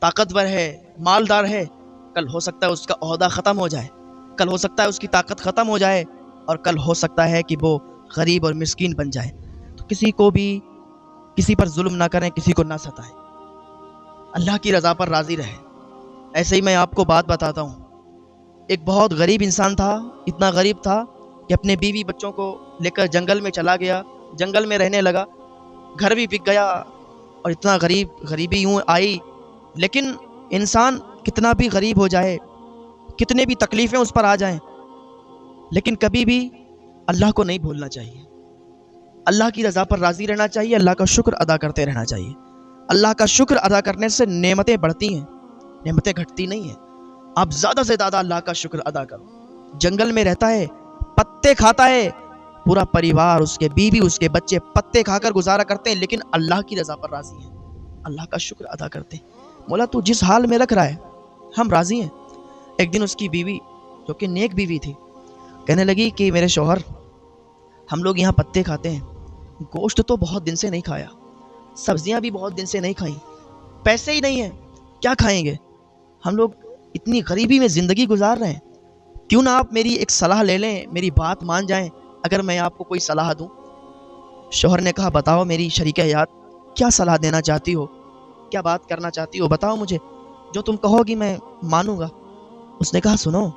طاقتور ہے، مالدار ہے، کل ہو سکتا ہے اس کا عہدہ ختم ہو جائے، کل ہو سکتا ہے اس کی طاقت ختم ہو جائے، اور کل ہو سکتا ہے کہ وہ غریب اور مسکین بن جائے۔ تو کسی کو بھی کسی پر ظلم نہ کریں، کسی کو نہ ستائیں، اللہ کی رضا پر راضی رہیں۔ ایسے ہی میں آپ کو بات بتاتا ہوں، ایک بہت غریب انسان تھا، اتنا غریب تھا کہ اپنے بیوی بچوں کو لے کر جنگل میں چلا گیا، جنگل میں رہنے لگا، گھر بھی بک گیا، اور اتنا غریبی یوں آئی۔ لیکن انسان کتنا بھی غریب ہو جائے، کتنے بھی تکلیفیں اس پر آ جائیں، لیکن کبھی بھی اللہ کو نہیں بھولنا چاہیے، اللہ کی رضا پر راضی رہنا چاہیے، اللہ کا شکر ادا کرتے رہنا چاہیے۔ اللہ کا شکر ادا کرنے سے نعمتیں بڑھتی ہیں، نعمتیں گھٹتی نہیں ہیں۔ آپ زیادہ سے زیادہ اللہ کا شکر ادا کرو۔ جنگل میں رہتا ہے، پتے کھاتا ہے، پورا پریوار، اس کے بیوی، اس کے بچے پتے کھا کر گزارا کرتے ہیں، لیکن اللہ کی رضا پر راضی ہیں، اللہ کا شکر ادا کرتے ہیں۔ مولا تو جس حال میں رکھ رہا ہے ہم راضی ہیں۔ ایک دن اس کی بیوی، جو کہ نیک بیوی تھی، کہنے لگی کہ میرے شوہر، ہم لوگ یہاں پتے کھاتے ہیں، گوشت تو بہت دن سے نہیں کھایا، سبزیاں بھی بہت دن سے نہیں کھائیں، پیسے ہی نہیں ہیں، کیا کھائیں گے؟ ہم لوگ اتنی غریبی میں زندگی گزار رہے ہیں، کیوں نہ آپ میری ایک صلاح لے لیں، میری بات مان جائیں، اگر میں آپ کو کوئی صلاح دوں۔ شوہر نے کہا بتاؤ میری شریک حیات، کیا صلاح دینا چاہتی ہو، کیا بات کرنا چاہتی ہو، بتاؤ مجھے، جو تم کہو گی میں مانوں گا۔ اس نے کہا سنو،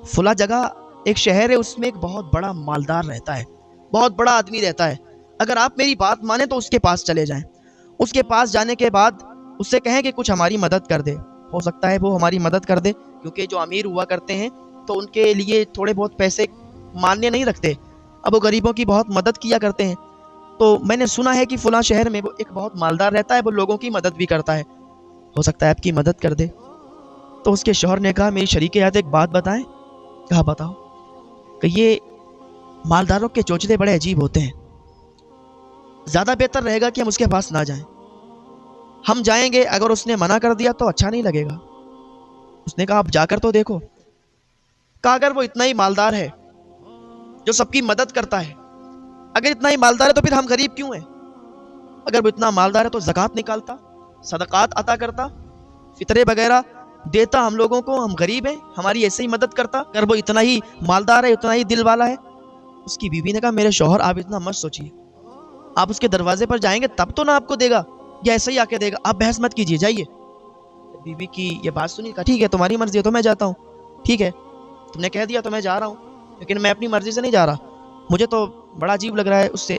فلاں جگہ ایک شہر ہے، اس میں ایک بہت بڑا مالدار رہتا ہے، بہت بڑا آدمی رہتا ہے، اگر آپ میری بات مانیں تو اس کے پاس چلے جائیں، اس کے پاس جانے کے بعد اس سے کہیں کہ کچھ ہماری مدد کر دے، ہو سکتا ہے وہ ہماری مدد کر دے، کیونکہ جو امیر ہوا کرتے ہیں تو ان کے لیے تھوڑے بہت پیسے ماننے نہیں رکھتے، اب وہ غریبوں کی بہت مدد کیا کرتے ہیں۔ تو میں نے سنا ہے کہ فلاں شہر میں وہ ایک بہت مالدار رہتا ہے، وہ لوگوں کی مدد بھی کرتا ہے، ہو سکتا ہے آپ کی مدد کر دے۔ تو اس کے شوہر نے کہا میری شریک حیات ایک بات بتائیں۔ کہا بتاؤ۔ کہ یہ مالداروں کے چوچلے بڑے عجیب ہوتے ہیں، زیادہ بہتر رہے گا کہ ہم اس کے پاس نہ جائیں، ہم جائیں گے اگر اس نے منع کر دیا تو اچھا نہیں لگے گا۔ اس نے کہا آپ جا کر تو دیکھو۔ کہا اگر وہ اتنا ہی مالدار ہے جو سب کی مدد کرتا ہے، اگر اتنا ہی مالدار ہے تو پھر ہم غریب کیوں ہیں؟ اگر وہ اتنا مالدار ہے تو زکوٰۃ نکالتا، صدقات عطا کرتا، فطرے وغیرہ دیتا ہم لوگوں کو، ہم غریب ہیں، ہماری ایسے ہی مدد کرتا اگر وہ اتنا ہی مالدار ہے، اتنا ہی دل والا ہے۔ اس کی بیوی نے کہا میرے شوہر آپ اتنا مت سوچیے، آپ اس کے دروازے پر جائیں گے تب تو نہ آپ کو دے گا، یا ایسے ہی آ کے دے گا، آپ بحث مت کیجیے، جائیے۔ بیوی کی یہ بات سنی، کہا ٹھیک ہے تمہاری مرضی ہے تو میں جاتا ہوں، ٹھیک ہے تم نے کہہ دیا تو میں جا رہا ہوں، لیکن میں اپنی مرضی سے نہیں جا رہا، مجھے تو بڑا عجیب لگ رہا ہے اس سے،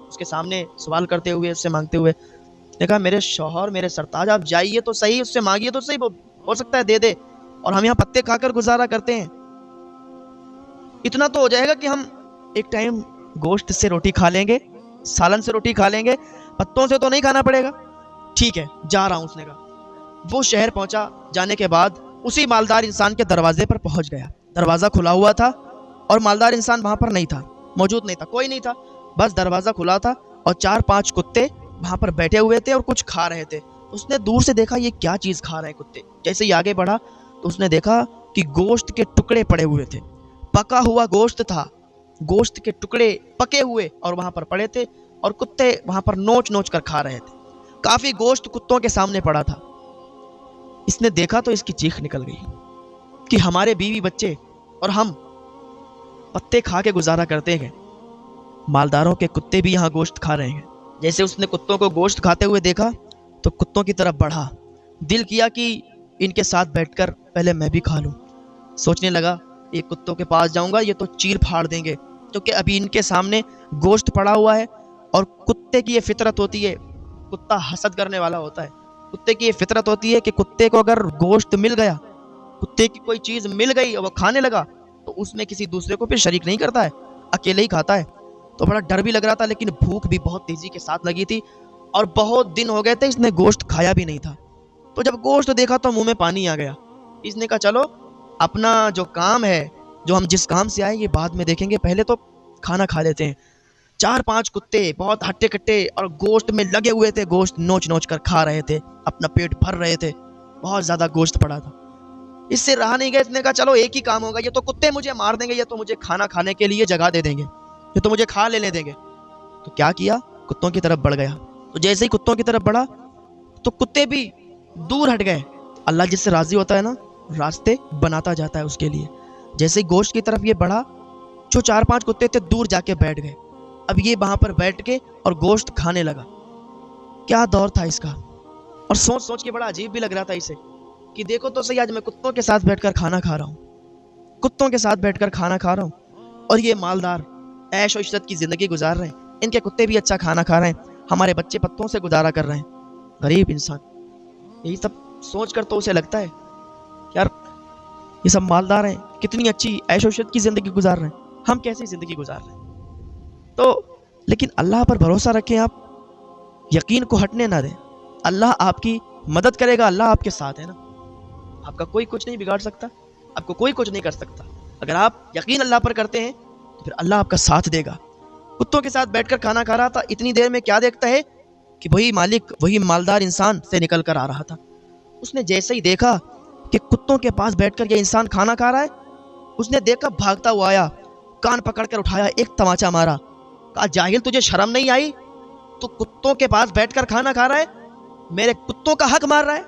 اس کے سامنے سوال کرتے ہوئے، اس سے مانگتے ہوئے۔ نے کہا میرے شوہر، میرے سرتاج، آپ جائیے تو صحیح، اس سے مانگیے تو صحیح، ہو سکتا ہے دے دے، اور ہم یہاں پتے کھا کر گزارا کرتے ہیں، اتنا تو ہو جائے گا کہ ہم ایک ٹائم گوشت سے روٹی کھا لیں گے، سالن سے روٹی کھا لیں گے، پتوں سے تو نہیں کھانا پڑے گا، ٹھیک ہے جا رہا ہوں۔ اس نے کہا وہ شہر پہنچا، جانے کے بعد اسی مالدار انسان کے دروازے پر پہنچ گیا، دروازہ کھلا ہوا تھا اور مالدار انسان وہاں پر نہیں تھا، موجود نہیں تھا، کوئی نہیں تھا، بس دروازہ کھلا تھا اور 4-5 کتے وہاں پر بیٹھے ہوئے تھے اور کچھ کھا رہے تھے۔ اس نے دور سے دیکھا یہ کیا چیز کھا رہے ہیں کتے، جیسے ہی آگے بڑھا تو اس نے دیکھا کہ گوشت کے ٹکڑے پڑے ہوئے تھے، پکا ہوا گوشت تھا، گوشت کے ٹکڑے پکے ہوئے اور وہاں پر پڑے تھے، اور کتے وہاں پر نوچ نوچ کر کھا رہے تھے، کافی گوشت کتوں کے سامنے پڑا تھا۔ اس نے دیکھا تو اس کی چیخ نکل گئی کہ ہمارے بیوی بچے اور ہم پتے کھا کے گزارا کرتے ہیں، مالداروں کے کتے بھی یہاں گوشت کھا رہے ہیں۔ جیسے اس نے کتوں کو گوشت کھاتے ہوئے دیکھا تو کتوں کی طرف بڑھا، دل کیا کہ ان کے ساتھ بیٹھ کر پہلے میں بھی کھا لوں، سوچنے لگا یہ کتوں کے پاس جاؤں گا یہ تو چیر پھاڑ دیں گے، کیونکہ ابھی ان کے سامنے گوشت پڑا ہوا ہے، اور کتے کی یہ فطرت ہوتی ہے، کتا حسد کرنے والا ہوتا ہے، کتے کی یہ فطرت ہوتی ہے کہ کتے کو اگر گوشت مل گیا، کتے کی کوئی چیز مل گئی اور وہ کھانے لگا تو اس میں کسی دوسرے کو پھر شریک نہیں کرتا ہے، اکیلے ہی کھاتا ہے۔ تو بڑا ڈر بھی لگ رہا تھا، لیکن بھوک بھی بہت تیزی کے ساتھ لگی تھی، اور بہت دن ہو گئے تھے اس نے گوشت کھایا بھی نہیں تھا۔ تو جب گوشت دیکھا تو منہ میں پانی آ گیا، اس نے کہا چلو اپنا جو کام ہے، جو ہم جس کام سے آئے یہ بعد میں دیکھیں گے، پہلے تو کھانا کھا لیتے ہیں۔ 4-5 کتے بہت ہٹے کٹے اور گوشت میں لگے ہوئے تھے، گوشت نوچ نوچ کر کھا رہے تھے، اپنا پیٹ بھر رہے تھے، بہت زیادہ گوشت پڑا تھا۔ اس سے رہا نہیں گیا، اس نے کہا چلو ایک ہی کام ہوگا، یہ تو کتے مجھے مار دیں گے، یہ تو مجھے کھانا کھانے کے لیے جگہ دے دیں گے، یہ تو مجھے کھا لینے دیں گے۔ تو کیا کیا، کتوں کی طرف بڑھ گیا۔ تو جیسے ہی کتوں کی طرف بڑھا تو کتے بھی دور ہٹ گئے، اللہ جس سے راضی ہوتا ہے نا راستے بناتا جاتا ہے اس کے لیے. جیسے ہی گوشت کی طرف یہ بڑھا, جو 4-5 کتے تھے دور جا کے بیٹھ گئے. اب یہ وہاں پر بیٹھ کے اور گوشت کھانے لگا. کیا دور تھا اس کا, اور سوچ سوچ کے بڑا عجیب بھی لگ رہا تھا اسے کہ دیکھو تو صحیح, آج میں کتوں کے ساتھ بیٹھ کر کھانا کھا رہا ہوں, کتوں کے ساتھ بیٹھ کر کھانا کھا رہا ہوں, اور یہ مالدار عیش و عشرت کی زندگی گزار رہے ہیں, ان کے کتے بھی اچھا کھانا کھا رہے ہیں, ہمارے بچے پتوں سے گزارا کر رہے ہیں. غریب انسان. یہی سب سوچ کر تو اسے لگتا ہے یار یہ سب مالدار ہیں, کتنی اچھی عیش و عشرت کی زندگی گزار رہے ہیں, ہم کیسی زندگی گزار رہے ہیں. تو لیکن اللہ پر بھروسہ رکھیں, آپ یقین کو ہٹنے نہ دیں. اللہ آپ کی مدد کرے گا, اللہ آپ کے ساتھ ہے نا. آپ کا کوئی کچھ نہیں بگاڑ سکتا, آپ کو کوئی کچھ نہیں کر سکتا. اگر آپ یقین اللہ پر کرتے ہیں تو پھر اللہ آپ کا ساتھ دے گا. کتوں کے ساتھ بیٹھ کر کھانا کھا رہا تھا, اتنی دیر میں کیا دیکھتا ہے کہ وہی مالک, وہی مالدار انسان سے نکل کر آ رہا تھا. اس نے جیسے ہی دیکھا کہ کتوں کے پاس بیٹھ کر یہ انسان کھانا کھا رہا ہے, اس نے دیکھا بھاگتا ہوا آیا, کان پکڑ کر اٹھایا, ایک تماچا مارا, کہا جاہل تجھے شرم نہیں آئی, تو کتوں کے پاس بیٹھ کر کھانا کھا رہا ہے, میرے کتوں کا حق مار رہا ہے.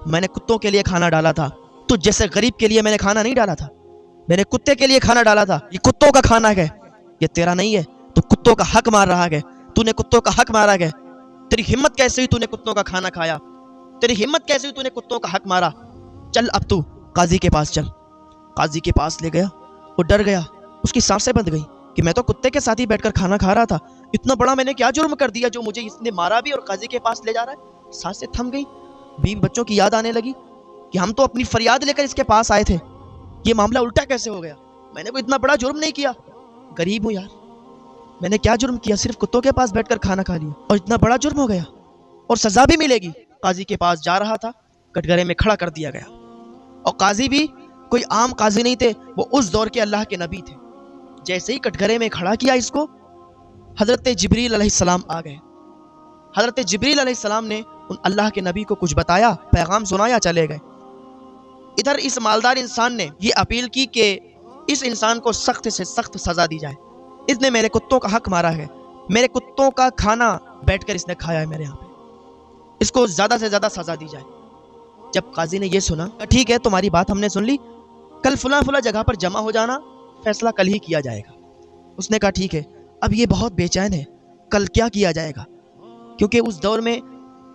میں نے کتوں کے لیے کھانا ڈالا تھا, تو جیسے غریب کے لیے میں نے کھانا نہیں ڈالا تھا, میں نے کتے کے لیے کھانا ڈالا تھا. یہ کتوں کا کھانا ہے, یہ تیرا نہیں ہے, تو کتوں کا حق مار رہا ہے. تو نے کتوں کا حق مارا ہے, تیری ہمت کیسے ہوئی تو نے کتوں کا کھانا کھایا, تیری ہمت کیسے ہوئی تو نے کتوں کا حق مارا. چل اب تو قاضی کے پاس چل. قاضی کے پاس لے گیا, وہ ڈر گیا, اس کی سانسیں بند گئی کہ میں تو کتے کے ساتھ ہی بیٹھ کر کھانا کھا رہا تھا, اتنا بڑا میں نے کیا جرم کر دیا جو مجھے اس نے مارا بھی اور قاضی کے پاس لے جا رہا ہے. سانسیں تھم گئی, بیوی بچوں کی یاد آنے لگی کہ ہم تو اپنی فریاد لے کر اس کے پاس آئے تھے, یہ معاملہ الٹا کیسے ہو گیا, میں نے کوئی اتنا بڑا جرم نہیں کیا, غریب ہوں یار, میں نے کیا جرم کیا, صرف کتوں کے پاس بیٹھ کر کھانا کھا لیا اور اتنا بڑا جرم ہو گیا, اور سزا بھی ملے گی. قاضی کے پاس جا رہا تھا, کٹگرے میں کھڑا کر دیا گیا, اور قاضی بھی کوئی عام قاضی نہیں تھے, وہ اس دور کے اللہ کے نبی تھے. جیسے ہی کٹگرے میں کھڑا کیا اس کو, حضرت جبریل علیہ السلام آ گئے. حضرت جبریل علیہ السلام نے ان اللہ کے نبی کو کچھ بتایا, پیغام سنایا, چلے گئے. ادھر اس مالدار انسان نے یہ اپیل کی کہ اس انسان کو سخت سے سخت سزا دی جائے, اس نے میرے کتوں کا حق مارا ہے, میرے کتوں کا کھانا بیٹھ کر اس نے کھایا ہے میرے یہاں پہ, اس کو زیادہ سے زیادہ سزا دی جائے. جب قاضی نے یہ سنا, ٹھیک ہے تمہاری بات ہم نے سن لی, کل فلاں فلاں جگہ پر جمع ہو جانا, فیصلہ کل ہی کیا جائے گا. اس نے کہا ٹھیک ہے. اب یہ بہت بے چین ہے, کل کیا کیا جائے گا, کیونکہ اس دور میں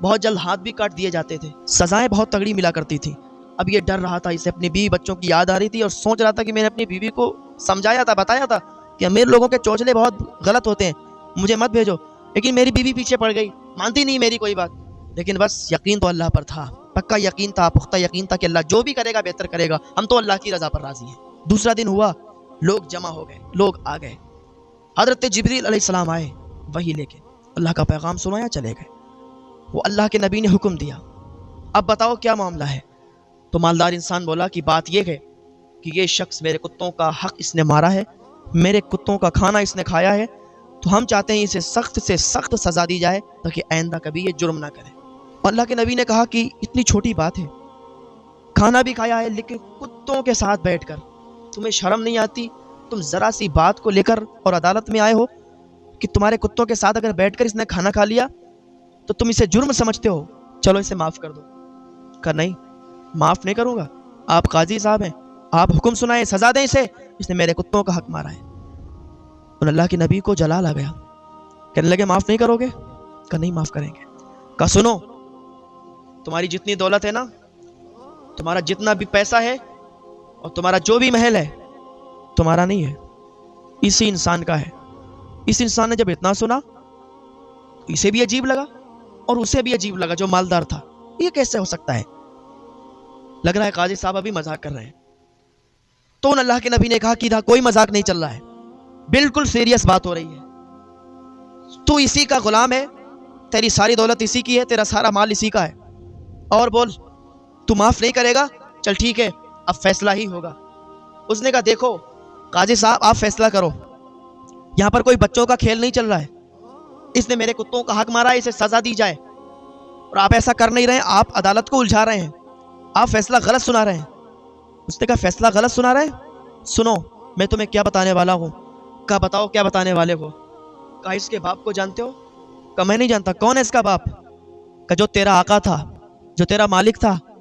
بہت جلد ہاتھ بھی کاٹ دیے جاتے تھے, سزائیں بہت تگڑی ملا کرتی تھی. اب یہ ڈر رہا تھا, اسے اپنی بیوی بچوں کی یاد آ رہی تھی, اور سوچ رہا تھا کہ میں نے اپنی بیوی کو سمجھایا تھا, بتایا تھا کہ امیر لوگوں کے چوچلے بہت غلط ہوتے ہیں, مجھے مت بھیجو, لیکن میری بیوی پیچھے پڑ گئی, مانتی نہیں میری کوئی بات. لیکن بس یقین تو اللہ پر تھا, پکا یقین تھا, پختہ یقین تھا کہ اللہ جو بھی کرے گا بہتر کرے گا, ہم تو اللہ کی رضا پر راضی ہیں. دوسرا دن ہوا, لوگ جمع ہو گئے, لوگ آ گئے. حضرت جبریل علیہ السلام آئے, وہی لے کے اللہ کا پیغام سنایا, چلے گئے. وہ اللہ کے نبی نے حکم دیا, اب بتاؤ کیا معاملہ ہے. تو مالدار انسان بولا کہ بات یہ ہے کہ یہ شخص میرے کتوں کا حق اس نے مارا ہے, میرے کتوں کا کھانا اس نے کھایا ہے, تو ہم چاہتے ہیں اسے سخت سے سخت سزا دی جائے تاکہ آئندہ کبھی یہ جرم نہ کرے. اور اللہ کے نبی نے کہا کہ اتنی چھوٹی بات ہے, کھانا بھی کھایا ہے لیکن کتوں کے ساتھ بیٹھ کر, تمہیں شرم نہیں آتی, تم ذرا سی بات کو لے کر اور عدالت میں آئے ہو کہ تمہارے کتوں کے ساتھ اگر بیٹھ کر اس نے کھانا کھا لیا تو تم اسے جرم سمجھتے ہو, چلو اسے معاف کر دو. کہا نہیں, معاف نہیں کروں گا, آپ قاضی صاحب ہیں, آپ حکم سنائیں, سزا دیں اسے, اس نے میرے کتوں کا حق مارا ہے. اور اللہ کے نبی کو جلال آ گیا, کہنے لگے معاف نہیں کرو گے؟ کہا نہیں معاف کریں گے. کہا سنو, تمہاری جتنی دولت ہے نا, تمہارا جتنا بھی پیسہ ہے اور تمہارا جو بھی محل ہے, تمہارا نہیں ہے, اسی انسان کا ہے. اس انسان نے جب اتنا سنا, اسے بھی عجیب لگا اور اسے بھی عجیب لگا جو مالدار تھا, یہ کیسے ہو سکتا ہے, لگ رہا ہے قاضی صاحب ابھی مذاق کر رہے ہیں. تو ان اللہ کے نبی نے کہا کہ کوئی مذاق نہیں چل رہا ہے, بالکل سیریس بات ہو رہی ہے. تو اسی کا غلام ہے, تیری ساری دولت اسی کی ہے, تیرا سارا مال اسی کا ہے, اور بول تو معاف نہیں کرے گا؟ چل ٹھیک ہے, اب فیصلہ ہی ہوگا. اس نے کہا دیکھو قاضی صاحب آپ فیصلہ کرو, یہاں پر کوئی بچوں کا کھیل نہیں چل رہا ہے, اس نے میرے کتوں کا حق مارا ہے, اسے سزا دی جائے, اور آپ ایسا کر نہیں رہے ہیں, آپ عدالت کو الجھا رہے ہیں, آپ فیصلہ غلط سنا رہے ہیں. اس نے کہا فیصلہ غلط سنا رہے ہیں, سنو میں تمہیں کیا بتانے والا ہوں. کہا بتاؤ کیا بتانے والے ہو. کہا اس کے باپ کو جانتے ہو؟ کہا میں نہیں جانتا. کون ہے اس کا باپ؟ کہا جو تیرا آقا تھا, جو تیرا مالک تھا,